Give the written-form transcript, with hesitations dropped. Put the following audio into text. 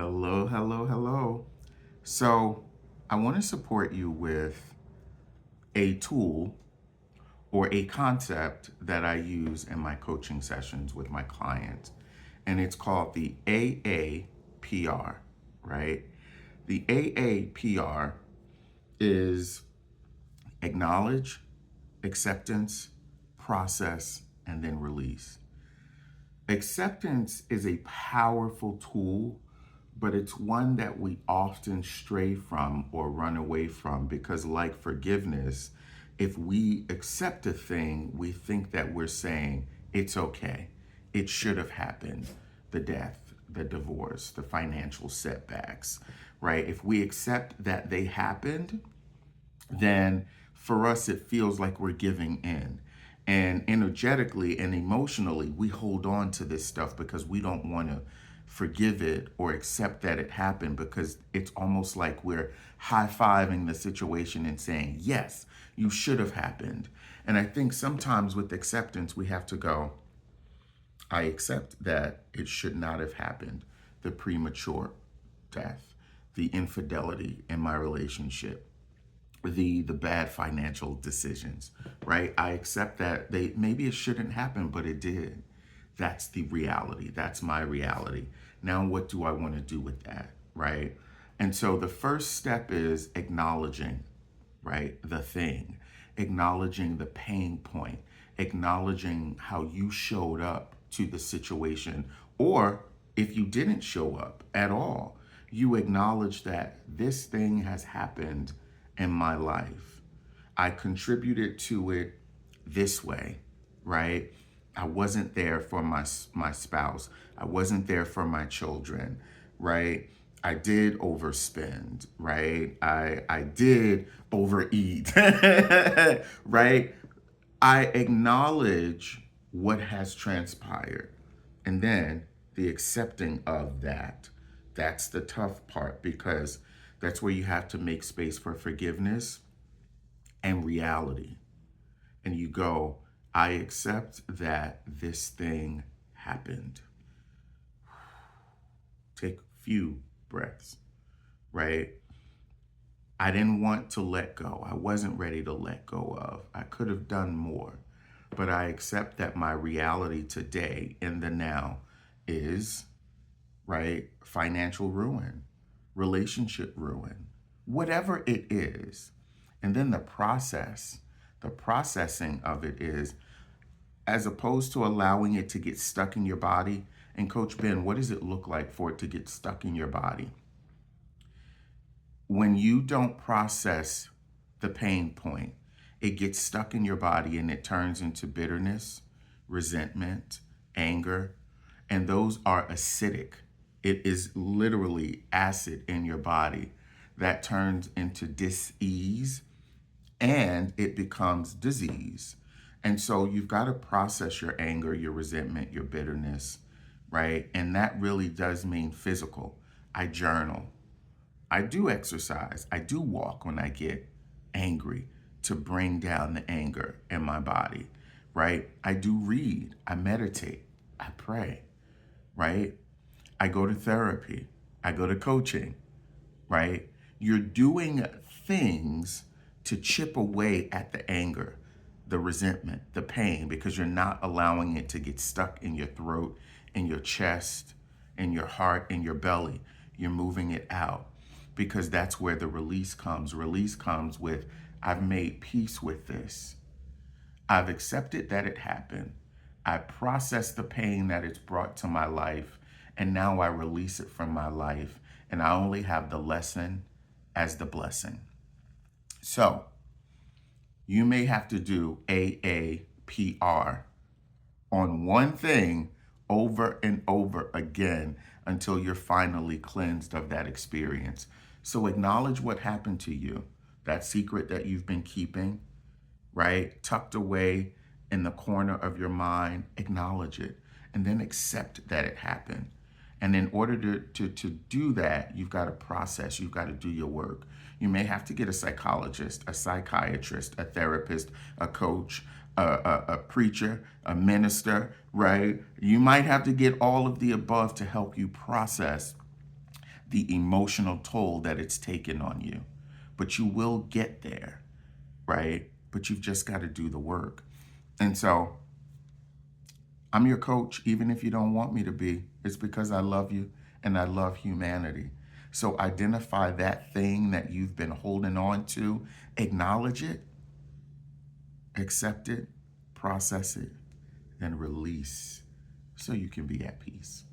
Hello, hello, hello. So, I want to support you with a tool or a concept that I use in my coaching sessions with my clients, and it's called the AAPR, right? The AAPR is acknowledge, acceptance, process, and then release. Acceptance is a powerful tool, but it's one that we often stray from or run away from because, like forgiveness, if we accept a thing, we think that we're saying it's okay. It should have happened. The death, the divorce, the financial setbacks, right? If we accept that they happened, then for us it feels like we're giving in. And energetically and emotionally, we hold on to this stuff because we don't want to forgive it or accept that it happened because it's almost like we're high fiving the situation and saying, yes, you should have happened. And I think sometimes with acceptance, we have to go, I accept that it should not have happened. The premature death, the infidelity in my relationship, the bad financial decisions, right? I accept that they maybe it shouldn't happen, but it did. That's the reality. That's my reality. Now what do I want to do with that, right? And so the first step is acknowledging, right, the thing, acknowledging the pain point, acknowledging how you showed up to the situation, or if you didn't show up at all, you acknowledge that this thing has happened in my life. I contributed to it this way, right? I wasn't there for my spouse. I wasn't there for my children, right? I did overspend, right? I did overeat, right? I acknowledge what has transpired. And then the accepting of that. That's the tough part because that's where you have to make space for forgiveness and reality. And you go, I accept that this thing happened. Take a few breaths, right? I didn't want to let go. I wasn't ready to let go of. I could have done more. But I accept that my reality today in the now is, right, financial ruin, relationship ruin, whatever it is. And then the processing of it is, as opposed to allowing it to get stuck in your body. And Coach Ben, what does it look like for it to get stuck in your body? When you don't process the pain point, it gets stuck in your body and it turns into bitterness, resentment, anger, and those are acidic. It is literally acid in your body that turns into dis-ease and it becomes disease. And so you've got to process your anger, your resentment, your bitterness, right? And that really does mean physical. I journal. I do exercise. I do walk when I get angry to bring down the anger in my body, right? I do read. I meditate. I pray, right? I go to therapy. I go to coaching, right? You're doing things to chip away at the anger, the resentment, the pain, because you're not allowing it to get stuck in your throat, in your chest, in your heart, in your belly. You're moving it out because that's where the release comes. Release comes with, I've made peace with this. I've accepted that it happened. I processed the pain that it's brought to my life, and now I release it from my life, and I only have the lesson as the blessing. So, you may have to do AAPR on one thing over and over again until you're finally cleansed of that experience. So, acknowledge what happened to you, that secret that you've been keeping, right? Tucked away in the corner of your mind, acknowledge it, and then accept that it happened. And in order to do that, you've got to process, you've got to do your work. You may have to get a psychologist, a psychiatrist, a therapist, a coach, a preacher, a minister, right? You might have to get all of the above to help you process the emotional toll that it's taken on you. But you will get there, right? But you've just got to do the work. And so I'm your coach, even if you don't want me to be. It's because I love you and I love humanity. So identify that thing that you've been holding on to, acknowledge it, accept it, process it, then release so you can be at peace.